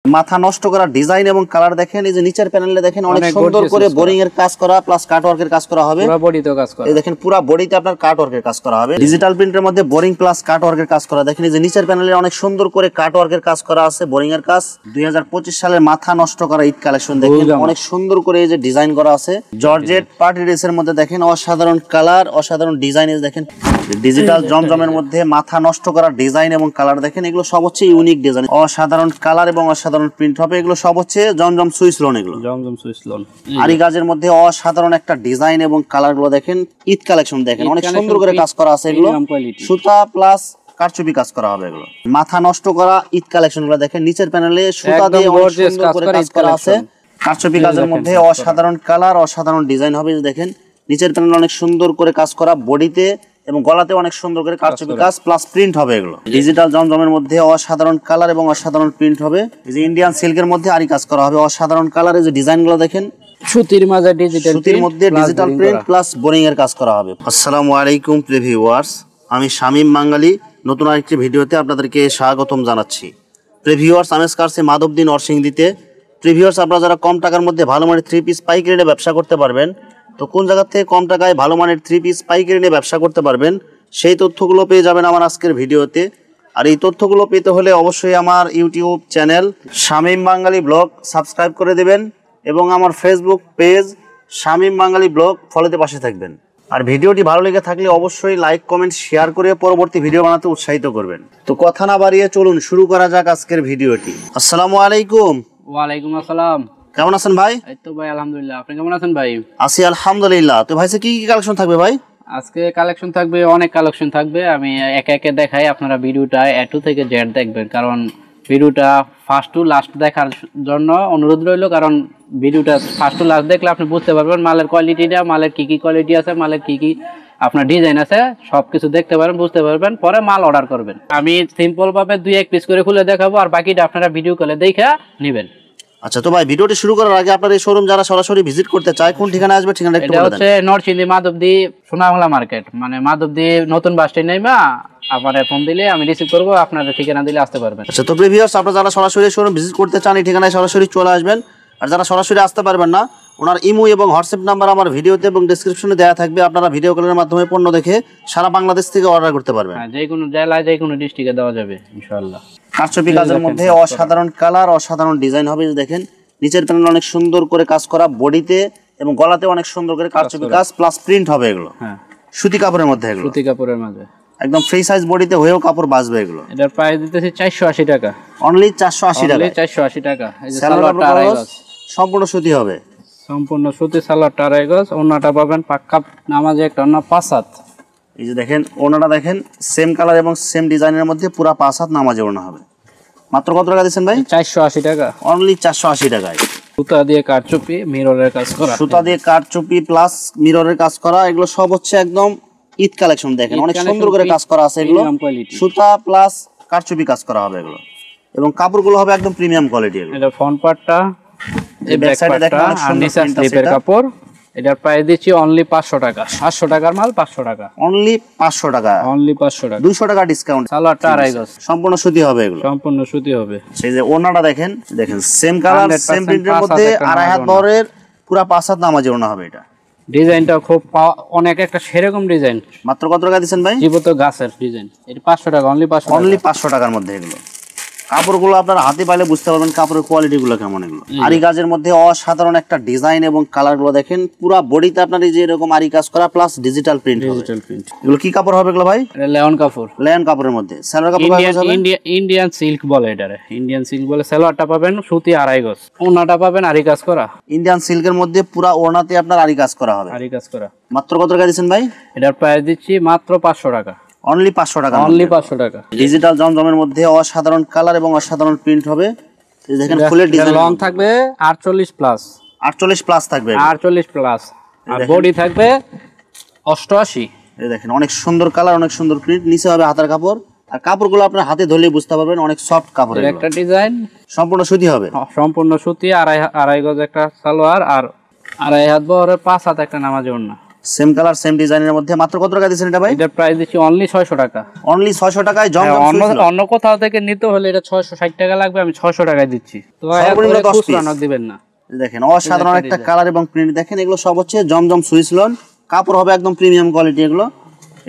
মাথা নষ্ট করা ডিজাইন এবং কালার দেখেন। এই যে নিচের প্যানেলে দেখেন অনেক সুন্দর করে বোরিং এর কাজ করা প্লাস কাট ওয়ার্কের কাজ করা হবে। পুরো বডিতে কাজ করা। এই দেখেন পুরো বডিতে আপনার কাট ওয়ার্কের কাজ করা হবে। ডিজিটাল প্রিন্টের মধ্যে বোরিং প্লাস কাট ওয়ার্কের কাজ করা। দেখেন এই যে নিচের প্যানেলে অনেক সুন্দর করে কাট ওয়ার্কের কাজ করা আছে, বোরিং এর কাজ। 2025 সালের মাথা নষ্ট করা ঈদ কালেকশন দেখেন অনেক সুন্দর করে এই যে ডিজাইন করা আছে। জর্জেট পার্টি ড্রেসের মধ্যে দেখেন অসাধারণ কালার, অসাধারণ ডিজাইন। দেখেন ডিজিটাল জমজমের মধ্যে মাথা নষ্ট করা ডিজাইন এবং কালার দেখেন, এগুলো সব হচ্ছে ইউনিক ডিজাইন, অসাধারণ কালার এবং অসাধারণ প্রিন্ট হবে। এগুলো সব হচ্ছে জমজম সুইস লোন। এগুলো জমজম সুইস লোন আরি গাজের মধ্যে অসাধারণ একটা ডিজাইন এবং কালার গুলো দেখেন। ঈদ কালেকশন দেখেন অনেক সুন্দর করে কাজ করা আছে। এগুলো সুতা প্লাস কারচুপি কাজ করা হবে। এগুলো মাথা নষ্ট করা ঈদ কালেকশন গুলো দেখেন। নিচের প্যানেলে সুতা দিয়ে অনেক সুন্দর করে কাজ করা আছে। কারচুপি কাজের মধ্যে অসাধারণ কালার, অসাধারণ ডিজাইন হবে। দেখেন নিচের প্যানেলে অনেক সুন্দর করে কাজ করা, বডিতে এবং গলাতে অনেক সুন্দর করে কারচুপি কাজ প্লাস প্রিন্ট হবে। এগুলো ডিজিটাল জমজমের মধ্যে অসাধারণ কালার এবং অসাধারণ প্রিন্ট হবে। এই যে ইন্ডিয়ান সিল্কের মধ্যে আরি কাজ করা হবে, অসাধারণ কালার। এই যে ডিজাইন গুলো দেখেন সুতির মাঝে ডিজিটাল, সুতির মধ্যে ডিজিটাল প্রিন্ট প্লাস বোরিং এর কাজ করা হবে। আসসালামু আলাইকুম প্রিয় ভিউয়ার্স, আমি শামীম বাঙালি নতুন আরেকটি ভিডিওতে আপনাদেরকে স্বাগতম জানাচ্ছি। প্রিয় ভিউয়ার্স, আমি কাছে মাধবদী নরসিংদীতে। প্রিয় ভিউয়ার্স, আপনারা যারা কম টাকার মধ্যে ভালো মানের 3 পিস পাইকারি নিয়ে ব্যবসা করতে পারবেন, তো কোন জায়গা থেকে কম টাকায় ভালো মানের 3 পিস পাইকারি নিয়ে ব্যবসা করতে পারবেন সেই তথ্যগুলো পেয়ে যাবেন আমার আজকের ভিডিওতে। আর এই তথ্যগুলো পেতে হলে অবশ্যই আমার ইউটিউব চ্যানেল শামীম বাঙালি ব্লগ সাবস্ক্রাইব করে দেবেন এবং আমার ফেসবুক পেজ শামীম বাঙালি ব্লগ ফলোতে পাশে থাকবেন। আর ভিডিওটি ভালো লেগে থাকলে অবশ্যই লাইক কমেন্ট শেয়ার করে পরবর্তী ভিডিও বানাতে উৎসাহিত করবেন। তো কথা না বাড়িয়ে চলুন শুরু করা যাক আজকের ভিডিওটি। আসসালামু আলাইকুম। ওয়ালাইকুম আসসালাম। কেমন আছেন ভাই? এই তো ভাই আলহামদুলিল্লাহ, আপনি কেমন আছেন ভাই? আছি আলহামদুলিল্লাহ। তো ভাই কি কি কালেকশন থাকবে ভাই? আজকে কালেকশন থাকবে, অনেক কালেকশন থাকবে। আমি একে একে দেখাই, আপনারা ভিডিওটা এ টু থেকে জেড দেখবেন, কারণ ভিডিওটা ফার্স্ট টু লাস্ট দেখার জন্য অনুরোধ রইল। কারণ ভিডিওটা ফার্স্ট টু লাস্ট দেখলে আপনি বুঝতে পারবেন মালের কোয়ালিটিটা, মালের কি কি কোয়ালিটি আছে, মালের কি কি আপনার ডিজাইন আছে, সবকিছু দেখতে পারবেন, বুঝতে পারবেন, পরে মাল অর্ডার করবেন। আমি সিম্পল ভাবে 2-1 পিস করে খুলে দেখাবো, আর বাকিটা আপনারা ভিডিও কলে দেখে নেবেন। আচ্ছা, তো ভাই ভিডিওটি শুরু করার আগে আপনার এই শোরুম যারা সরাসরি ভিজিট করতে চায় কোন ঠিকানা আসবে ঠিকানা একটু বলে দেন। এটা হচ্ছে নরসিংদী মাধবদী সোনাবাংলা মার্কেট, মানে মাধবদী নতুন বাস স্ট্যান্ড নেমা আপনারা ফোন দিলে আমি রিসিভ করব, আপনাদের ঠিকানা দিলে আসতে পারবেন। আচ্ছা, তো ভিউয়ার্স, আপনারা যারা সরাসরি শোরুম ভিজিট করতে চান এই ঠিকানায় সরাসরি চলে আসবেন। আর যারা সরাসরি আসতে পারবেন না, ওনার ইমো এবং হোয়াটসঅ্যাপ নাম্বার আমার ভিডিওতে এবং ডেসক্রিপশনে দেওয়া থাকবে। আপনারা ভিডিও কলের মাধ্যমে পণ্য দেখে সারা বাংলাদেশ থেকে অর্ডার করতে পারবেন। হ্যাঁ, যে কোনো জেলায় যে কোনো ডিস্ট্রিক্টে দেওয়া যাবে ইনশাআল্লাহ। কারচুপি কাজের মধ্যে অসাধারণ কালার, অসাধারণ ডিজাইন হবে। দেখেন নিচের প্যানেল অনেক সুন্দর করে কাজ করা, বডিতে এবং গলাতে অনেক সুন্দর করে কারচুপি কাজ প্লাস প্রিন্ট হবে। এগুলো হ্যাঁ সুতি কাপড়ের মধ্যে, এগুলো সুতি কাপড়ের মধ্যে একদম ফ্রি সাইজ বডিতে হয়েও কাপড় বাঁচবে। এগুলো এটার প্রাইস দিতেছি 480 টাকা, অনলি 480 টাকা। 480 টাকা। এই যে সালোয়ারটা আড়াই গজ সম্পূর্ণ সুতি হবে, সম্পূর্ণ সুতি সালোয়ারটা আড়াই গজ। ওন্নাটা পাবেন পাক্কা নামাজে একটা ওন্না 5 হাত। এই যে দেখেন ওনাটা দেখেন সেম কালার এবং সেম ডিজাইনের মধ্যে পুরো 5 হাত নামাজে ওনা হবে। মাত্র কত টাকা দিচ্ছেন ভাই? 480 টাকা, অনলি 480 টাকায়। সুতা দিয়ে কারচুপি মিররের কাজ করা, সুতা দিয়ে কারচুপি প্লাস মিররের কাজ করা। এগুলো সব হচ্ছে একদম ঈদ কালেকশন। দেখেন অনেক সুন্দর করে কাজ করা আছে। এগুলো সুতা প্লাস কারচুপি কাজ করা হবে এগুলো, এবং কাপড়গুলো হবে একদম প্রিমিয়াম কোয়ালিটি। এগুলো এটা ফ্রন্ট পার্টটা, এই ব্যাক পার্টটা আর নিচে স্লিপের কাপড়। এটার প্রাইস দিচ্ছি অনলি 500 টাকা। 500 টাকার মাল 500 টাকা, অনলি 500 টাকা, অনলি 500 টাকা। 200 টাকা ডিসকাউন্ট। সালোয়ারটা আড়াই গজ, সম্পূর্ণ সুতি হবে। এগুলো সম্পূর্ণ সুতি হবে। সেই যে ওনাটা দেখেন, দেখেন সেম কালার সেম প্রিন্টের মধ্যে আড়াই হাত বহরের পুরো 5 হাত নামাজে ওনা হবে। এটা ডিজাইনটা খুব অনেক একটা সেরকম ডিজাইন। মাত্র কত টাকা দিচ্ছেন ভাই? জীবত গাছের ডিজাইন। এটা 500 টাকা, অনলি 500, অনলি 500 টাকার মধ্যে। এগুলো কাপড়গুলো আপনারা হাতে পাইলে বুঝতে পারবেন কাপড়ের কোয়ালিটি গুলো কেমন। এগুলো আরি কাজের মধ্যে অসাধারণ একটা ডিজাইন এবং কালার গুলো দেখেন। পুরো বডিতে আপনার এই যে এরকম আরি কাজ করা plus digital print. Digital print. এগুলো কি কাপড় হবে এগুলো ভাই? এটা লেয়ন কাপড়। লেয়ন কাপড়ের মধ্যে সালোয়ার কাপড় হবে ইন্ডিয়ান সিল্ক বলে এটারে, ইন্ডিয়ান সিল্ক বলে। সালোয়ারটা পাবেন সুতি আড়াই গজ, ওড়নাটা পাবেন আরি কাজ করা। ইন্ডিয়ান সিল্কের মধ্যে পুরো ওড়নাতে আপনার আরি কাজ করা হবে। আরি কাজ করা। মাত্র কত টাকা দিচ্ছেন ভাই? এটার প্রাইস দিচ্ছি মাত্র 500 টাকা, অনলি 500 টাকা, অনলি 500 টাকা। ডিজিটাল জমজমের মধ্যে অসাধারণ কালার এবং অসাধারণ প্রিন্ট হবে। দেখেন ফুলের ডিজাইন লং থাকবে 48 প্লাস, 48 প্লাস থাকবে, 48 প্লাস। আর বডি থাকবে 88। এই দেখেন অনেক সুন্দর কালার, অনেক সুন্দর প্রিন্ট। নিচে হবে হাতার কাপড়, আর কাপড়গুলো আপনার হাতে ধরলে বুঝতে পারবেন অনেক সফট কাপড়। একটা ডিজাইন সম্পূর্ণ সুতি হবে, সম্পূর্ণ সুতি। আড়াই গজ একটা সালোয়ার, আর আড়াই হাত বহরের 5 হাত একটা নামাজে ওড়না। সেম কালার সেম ডিজাইনের মধ্যে মাত্র কত টাকা দিচ্ছেন এটা ভাই? এটার প্রাইস দিচ্ছি অনলি 600 টাকা। অনলি 600 টাকায় জমজম অন্য সুইচ লক। অন্য কোথাও থেকে নিতে হলে এটা 660 টাকা লাগবে, আমি 600 টাকায় দিচ্ছি। তো সর্বনিম্ন 10 খুচরা পিস নক দিবেন না। দেখেন অসাধারণ একটা কালার এবং প্রিন্ট দেখেন, এগুলো সব হচ্ছে জমজম সুইচ লক। কাপড় হবে একদম প্রিমিয়াম কোয়ালিটি,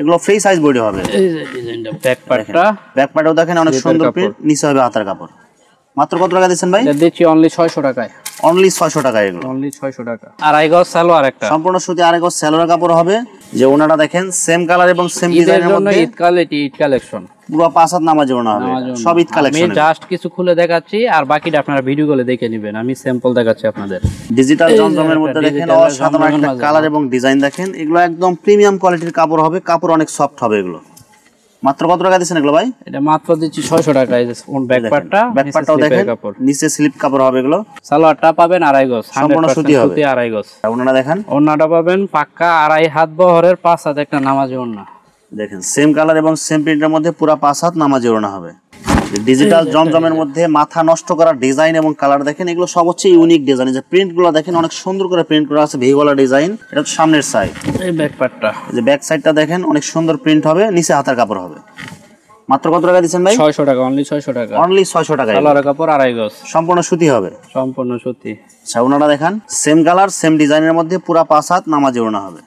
এগুলো ফ্রি সাইজ বডি হবে। এই যে ডিজাইনটা ব্যাক পার্টটা, ব্যাক পার্টেও দেখেন অনেক সুন্দর প্রিন্ট, নিচে হবে হাতার কাপড়। মাত্র কত টাকা দিচ্ছেন ভাই? এটা দিচ্ছি অনলি 600 টাকায়। অনলি 600 টাকা, এগুলো অনলি 600 টাকা। আড়াই গজ সালোয়ার একটা, সম্পূর্ণ সুতি আড়াই গজ সালোয়ার কাপড় হবে। যে ওনাটা দেখেন সেম কালার এবং সেম ডিজাইনের মধ্যে, ঈদ কোয়ালিটি, ঈদ কালেকশন, পুরো 5 হাত নামাজে ওনা হবে, সব ঈদ কালেকশন। আমি জাস্ট কিছু খুলে দেখাচ্ছি আর বাকিটা আপনারা ভিডিও কলে দেখে নেবেন, আমি স্যাম্পল দেখাচ্ছি আপনাদের। ডিজিটাল জমজমের মধ্যে দেখেন অসাধারণ একটা কালার এবং ডিজাইন দেখেন, এগুলো একদম প্রিমিয়াম কোয়ালিটির কাপড় হবে, কাপড় অনেক সফট হবে এগুলো। মাত্র কত টাকা দিচ্ছেন এগুলো ভাই? এটা মাত্র দিচ্ছি 600 টাকা। এই যে ব্যাক পার্টটা, ব্যাক পার্টটাও দেখেন নিচে স্লিপ কাপড় হবে এগুলো। সালোয়ারটা পাবেন আড়াই গজ, সম্পূর্ণ সুতি হবে, সুতি আড়াই গজ। ওনাটা দেখেন, ওন্নাটা পাবেন পাক্কা আড়াই হাত বহরের 5 হাত একটা নামাজি ওন্না। দেখেন সেম কালার এবং সেম প্রিন্টের মধ্যে পুরো 5 হাত নামাজি ওড়না হবে। ডিজিটাল জমজমের মধ্যে মাথা নষ্ট করা ডিজাইন এবং কালার দেখেন, এগুলো সব হচ্ছে ইউনিক ডিজাইন। যে প্রিন্ট গুলো দেখেন অনেক সুন্দর করে প্রিন্ট করা আছে, ভিগলা ডিজাইন। এটা তো সামনের সাইড, এই ব্যাক পার্টটা, যে ব্যাক সাইডটা দেখেন অনেক সুন্দর প্রিন্ট হবে, নিচে হাতার কাপড় হবে। মাত্র কত টাকা দিচ্ছেন ভাই? 600 টাকা, অনলি 600 টাকা। অনলি 600 টাকা, সালোয়ার কাপড় আড়াই গজ, সম্পূর্ণ সুতি হবে, সম্পূর্ণ সুতি। আচ্ছা ওনাটা দেখেন সেম কালার সেম ডিজাইনের মধ্যে পুরো 5 হাত নামাজি ওড়না হবে।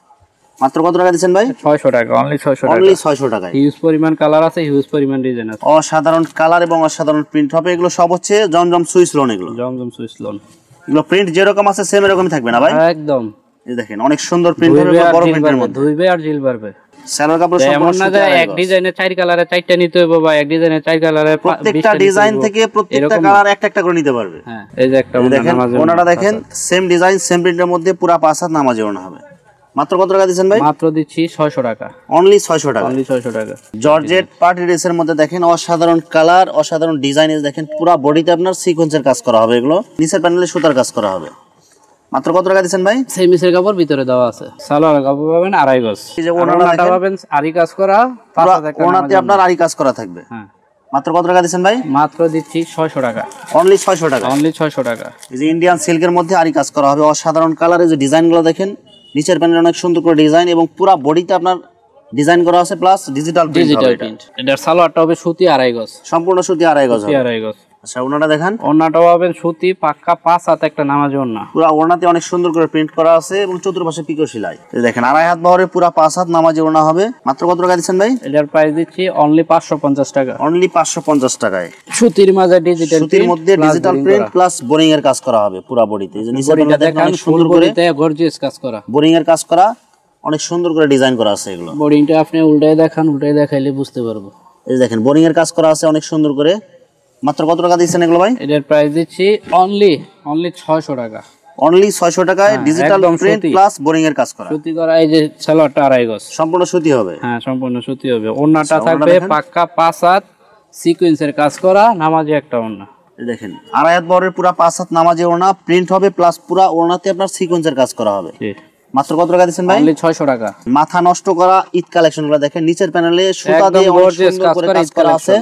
মাত্র কত টাকা দিচ্ছেন ভাই? 600 টাকা, অনলি 600 টাকা। অনলি 600 টাকায় হিউজ পরিমাণ কালার আছে, হিউজ পরিমাণ ডিজাইন আছে, অসাধারণ কালার এবং অসাধারণ প্রিন্ট হবে। এগুলো সব হচ্ছে জমজম সুইচ লোন। এগুলো জমজম সুইচ লোন, এগুলো প্রিন্ট যেরকম আছে সেম এরকমই থাকবে না ভাই? একদম। এই দেখেন অনেক সুন্দর প্রিন্ট হবে, বড় প্রিন্টের মধ্যে ধুইবে আর জিল পারবে। সালোয়ার কাপড় এমন না যে এক ডিজাইনের 4 কালারে 4টা নিতে হবে, বা এক ডিজাইনের 4 কালারে প্রত্যেকটা ডিজাইন থেকে প্রত্যেকটা কালার একটা একটা করে নিতে পারবে। হ্যাঁ, এই যে একটা দেখেন ওনাটা দেখেন সেম ডিজাইন সেম প্রিন্টের মধ্যে পুরো 5 হাত নামাজি ওড়না হবে। মাত্র কত টাকা দিচ্ছেন ভাই? মাত্র দিচ্ছি 600 টাকা, অনলি 600 টাকা, অনলি 600 টাকা। জর্জেট পার্টি ড্রেসের মধ্যে দেখেন অসাধারণ কালার অসাধারণ ডিজাইন দেখেন, পুরো বডিতে আপনার সিকোয়েন্সের কাজ করা হবে, এগুলো নিচের প্যানেলে সুতার কাজ করা হবে। মাত্র কত টাকা দিচ্ছেন ভাই? সেমিসের কাপড় ভিতরে দেওয়া আছে, সালোয়ার কাপড় পাবেন আড়াই গজ, এই যে ওনাটা পাবেন আরি কাজ করা, ওনাতে আপনার আরি কাজ করা থাকবে। হ্যাঁ, মাত্র কত টাকা দিচ্ছেন ভাই? মাত্র দিচ্ছি 600 টাকা, অনলি 600 টাকা, অনলি 600 টাকা। এই যে ইন্ডিয়ান সিল্কের মধ্যে আরি কাজ করা হবে, অসাধারণ কালার। এই যে ডিজাইনগুলো দেখেন, নিচের প্যানেলে অনেক সুন্দর করে ডিজাইন এবং পুরো বডিতে আপনার ডিজাইন করা আছে, প্লাস ডিজিটাল প্রিন্ট। এটার সালোয়ারটা হবে সুতি আড়াই গজ, সম্পূর্ণ সুতি আড়াই গজ, সুতি আড়াই গজ। আচ্ছা ওনাটা দেখেন, ওন্নাটা পাবেন সুতি পাক্কা 5 হাত একটা নামাজি ওন্না, পুরো ওড়নাতে অনেক সুন্দর করে প্রিন্ট করা আছে এবং চতুর্পাশে পিকো সেলাই। এই দেখেন আড়াই হাত বহরে পুরো 5 হাত নামাজি ওড়না হবে। মাত্র কত টাকা দিচ্ছেন ভাই? এটার প্রাইস দিচ্ছি অনলি 550 টাকা, অনলি 550 টাকায়। সুতির মাঝে ডিজিটাল, সুতির মধ্যে ডিজিটাল প্রিন্ট প্লাস বোরিং এর কাজ করা হবে পুরো বডিতে। এই যে নিচে বডিটা দেখেন সুন্দর করে গর্জিয়াস কাজ করা, বোরিং এর কাজ করা, অনেক সুন্দর করে ডিজাইন করা আছে এগুলো। বোরিংটা আপনি উল্টায় দেখান, উল্টায় দেখাইলে বুঝতে পারবো। এই দেখেন বোরিং এর কাজ করা আছে অনেক সুন্দর করে। মাত্র কত টাকা দিচ্ছেন এগুলো ভাই? এটার প্রাইস দিচ্ছি অনলি 600 টাকা, অনলি 600 টাকায় ডিজিটাল প্রিন্ট প্লাস বোরিং এর কাজ করা, সুতি করা। এই যে সালোয়ারটা আড়াই গজ, সম্পূর্ণ সুতি হবে। হ্যাঁ, সম্পূর্ণ সুতি হবে। ওন্নাটা থাকবে পাক্কা 5 হাত সিকোয়েন্সের কাজ করা নামাজি একটা ওন্না। এই দেখেন আড়াই হাত বহরের পুরো 5 হাত নামাজি ওড়না প্রিন্ট হবে, প্লাস পুরো ওড়নাতে আপনার সিকোয়েন্সের কাজ করা হবে। মাত্র কত টাকা দিচ্ছেন ভাই? অনলি 600 টাকা। মাথা নষ্ট করা ঈদ কালেকশনগুলো দেখেন, নিচের প্যানেলে সুতা দিয়ে অনেক সুন্দর করে কাজ করা আছে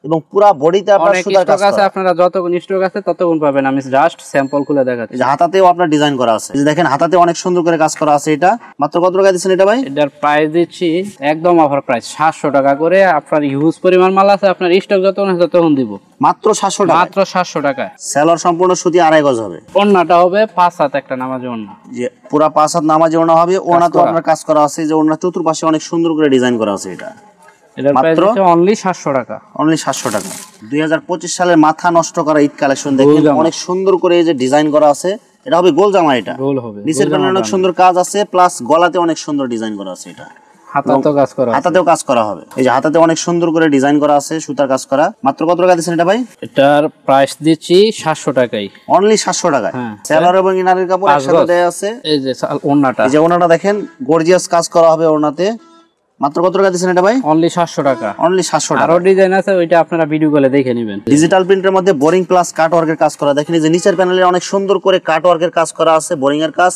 এবং পুরো বডিতে আপনার সুতার কাজ আছে। আপনারা যতক্ষণ স্টক আছে ততক্ষণ পাবেন, আমি জাস্ট স্যাম্পল খুলে দেখাচ্ছি। এই যে হাতাতেও আপনার ডিজাইন করা আছে, এই যে দেখেন হাতাতে অনেক সুন্দর করে কাজ করা আছে। এটা মাত্র কত টাকা দিচ্ছেন এটা ভাই? এটার প্রাইস দিচ্ছি একদম অফার প্রাইস 700 টাকা করে। আপনার হিউজ পরিমাণ মাল আছে, আপনার স্টক যতক্ষণ আছে ততক্ষণ দিব, মাত্র 700 টাকা, মাত্র 700 টাকায়। সেলর সম্পূর্ণ সুতি আড়াই গজ হবে। ওন্নাটা হবে 5 হাত একটা নামাজি ওন্না, যে পুরো 5 হাত নামাজি ওড়না হবে। ওড়না তো আপনার কাজ করা আছে, যে ওড়না চতুর্পাশে অনেক সুন্দর করে ডিজাইন করা আছে। এটা এটার প্রাইস হচ্ছে অনলি 700 টাকা, অনলি 700 টাকা। 2025 সালের মাথা নষ্ট করা ঈদ কালেকশন দেখেন, অনেক সুন্দর করে এই যে ডিজাইন করা আছে। এটা হবে গোল জামা, এটা গোল হবে, নিচের প্যানেলে অনেক সুন্দর কাজ আছে, প্লাস গলাতে অনেক সুন্দর ডিজাইন করা আছে। এটা হাতাতেও কাজ করা, হাতাতেও কাজ করা হবে। এই যে হাতাতে অনেক সুন্দর করে ডিজাইন করা আছে, সুতার কাজ করা। মাত্র কত টাকা দিচ্ছেন এটা ভাই? এটার প্রাইস দিচ্ছি 700 টাকায়, অনলি 700 টাকায়। সেলার এবং ইনারের কাপড় একসাথে দেয়া আছে। এই যে ওন্নাটা, এই যে ওন্নাটা দেখেন গর্জিয়াস কাজ করা হবে ওন্নাতে। মাত্র কত টাকা দিচ্ছেন এটা ভাই? অনলি 700 টাকা, অনলি 700 টাকা। আরো ডিজাইন আছে, ওইটা আপনারা ভিডিও কলে দেখে নেবেন। ডিজিটাল প্রিন্টের মধ্যে বোরিং প্লাস কাট ওয়ার্কের কাজ করা দেখেন, এই যে নিচের প্যানেলে অনেক সুন্দর করে কাট ওয়ার্কের কাজ করা আছে, বোরিং এর কাজ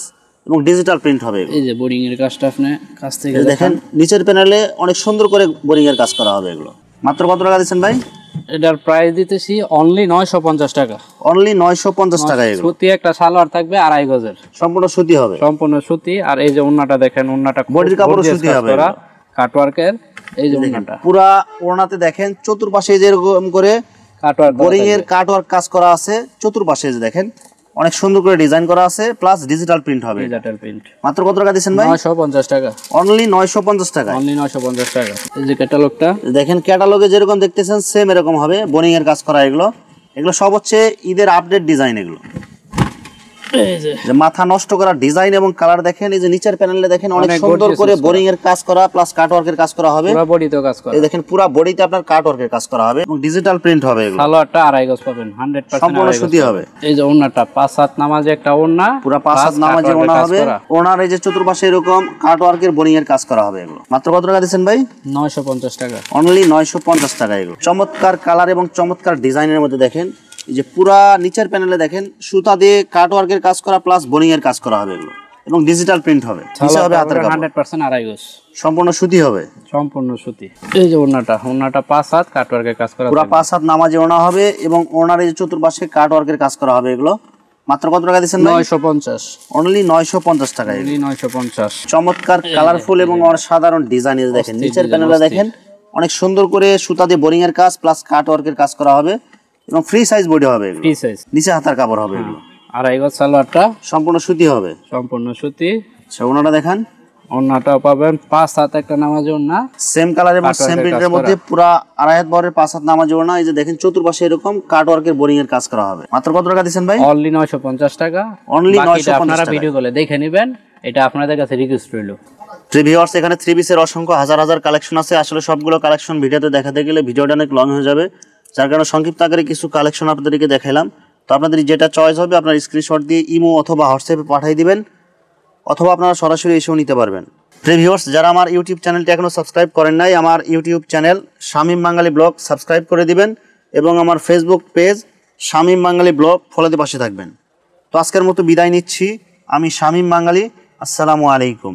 এবং ডিজিটাল প্রিন্ট হবে। এই যে বোরিং এর কাজটা আপনি কাছ থেকে দেখেন নিচের প্যানেলে অনেক সুন্দর করে বোরিং এর কাজ করা হবে এগুলো। মাত্র কত টাকা দিচ্ছেন ভাই? এটার প্রাইস দিতেছি অনলি 950 টাকা। অনলি 950 টাকা। এগুলো সুতি একটা সালোয়ার থাকবে 2.5 গজের, সম্পূর্ণ সুতি হবে, সম্পূর্ণ সুতি। আর এই যে ওন্নাটা দেখেন, ওন্নাটা বডির কাপড় সুতি হবে, কাটওয়ার্কের। এই যে ওন্নাটা পুরা ওড়নাতে দেখেন চতুর্পাশে যেরকম করে কাটওয়ার্ক, বোরিং এর কাটওয়ার্ক কাজ করা আছে। চতুর্পাশে দেখেন অনেক সুন্দর করে ডিজাইন করা আছে, প্লাস ডিজিটাল প্রিন্ট হবে। Digital print. মাত্র কত টাকা দিচ্ছেন ভাই? 950 টাকা। অনলি 950 টাকা। অনলি 950 টাকা। এই যে ক্যাটালগটা দেখেন, ক্যাটালগে যেরকম দেখতেছেন সেম এরকম হবে, বোরিং এর কাজ করা। এগুলো সব হচ্ছে ঈদের আপডেট ডিজাইন। এগুলো এই যে মাথা নষ্ট করা ডিজাইন এবং কালার দেখেন। এই যে নিচের প্যানেলে দেখেন অনেক সুন্দর করে বোরিং এর কাজ করা, প্লাস কাটওয়ার্কের কাজ করা হবে। পুরো বডিতে কাজ করা। এই দেখেন পুরো বডিতে আপনার কাটওয়ার্কের কাজ করা হবে এবং ডিজিটাল প্রিন্ট হবে। এগুলো সালোয়ারটা 2.5 গজ পাবেন, 100% সম্পূর্ণ সুতি হবে। এই যে ওন্নাটা 5/7 নামাজে একটা ওন্না, পুরো 5/7 নামাজে ওন্না হবে। ওনার এই যে চতুর্পাশে এরকম কাটওয়ার্কের বোরিং এর কাজ করা হবে। এগুলো মাত্র কত টাকা দিচ্ছেন ভাই? 950 টাকা। অনলি 950 টাকা। এগুলো চমৎকার কালার এবং চমৎকার ডিজাইনের মধ্যে দেখেন এই যে পুরা নিচের প্যানেলে দেখেন সুতা দিয়ে কাটওয়ার্কের কাজ করা, প্লাস বোরিং এর কাজ করা হবে। এগুলো এবং ডিজিটাল প্রিন্ট হবে। নিচে হবে হাতের কাপড়, 100% 2.5 গজ, সম্পূর্ণ সুতি হবে, সম্পূর্ণ সুতি। এই যে ওন্নাটা 5/7 কাটওয়ার্কের কাজ করা, পুরো 5/7 নামাজে ওনা হবে এবং ওনার এই যে চতুর্পাশে কাটওয়ার্কের কাজ করা হবে। এগুলো মাত্র কত টাকা দিচ্ছেন? 950। অনলি 950 টাকা। অনলি 950। চমৎকার কালারফুল এবং অসাধারণ ডিজাইন দেখেন। নিচের প্যানেলে দেখেন অনেক সুন্দর করে সুতা দিয়ে বোরিং এর কাজ, প্লাস কাটওয়ার্কের কাজ করা হবে এবং ফ্রি সাইজ বডি হবে। ফ্রি সাইজ, নিচে হাতার কাপড় হবে। এগুলো 2.5 গজ সালোয়ারটা সম্পূর্ণ সুতি হবে, সম্পূর্ণ সুতি। ওনাটা দেখেন, ওন্নাটাও পাবেন 5/7 একটা নামাজে ওন্না, সেম কালার এবং সেম প্রিন্টের মধ্যে পুরো 2.5 হাত বহরের 5/7 নামাজে ওনা। এই যে দেখেন চতুর্পাশে এরকম কাটওয়ার্কের বোরিং এর কাজ করা হবে। মাত্র কত টাকা দিচ্ছেন ভাই? অনলি 950 টাকা। অনলি 950 আপনারা টাকা। ভিডিও কলে দেখে নেবেন, এটা আপনাদের কাছে রিকোয়েস্ট রইলো। ভিউয়ার্স, এখানে 3 পিসের অসংখ্য হাজার হাজার কালেকশন আছে। আসলে সবগুলো কালেকশন ভিডিওতে দেখাতে গেলে ভিডিওটা অনেক লং হয়ে যাবে, যার কারণে সংক্ষিপ্ত আকারে কিছু কালেকশন আপনাদেরকে দেখাইলাম। তো আপনাদের যেটা চয়েস হবে আপনার স্ক্রিনশট দিয়ে ইমো অথবা হোয়াটসঅ্যাপে পাঠিয়ে দিবেন, অথবা আপনারা সরাসরি এসেও নিতে পারবেন। ভিউয়ার্স, যারা আমার ইউটিউব চ্যানেলটি এখনো সাবস্ক্রাইব করেন নাই, আমার ইউটিউব চ্যানেল শামীম বাঙালি ব্লগ সাবস্ক্রাইব করে দিবেন এবং আমার ফেসবুক পেজ শামীম বাঙালি ব্লগ ফলোতে পাশে থাকবেন। তো আজকের মতো বিদায় নিচ্ছি। আমি শামীম বাঙালি। আসসালামু আলাইকুম।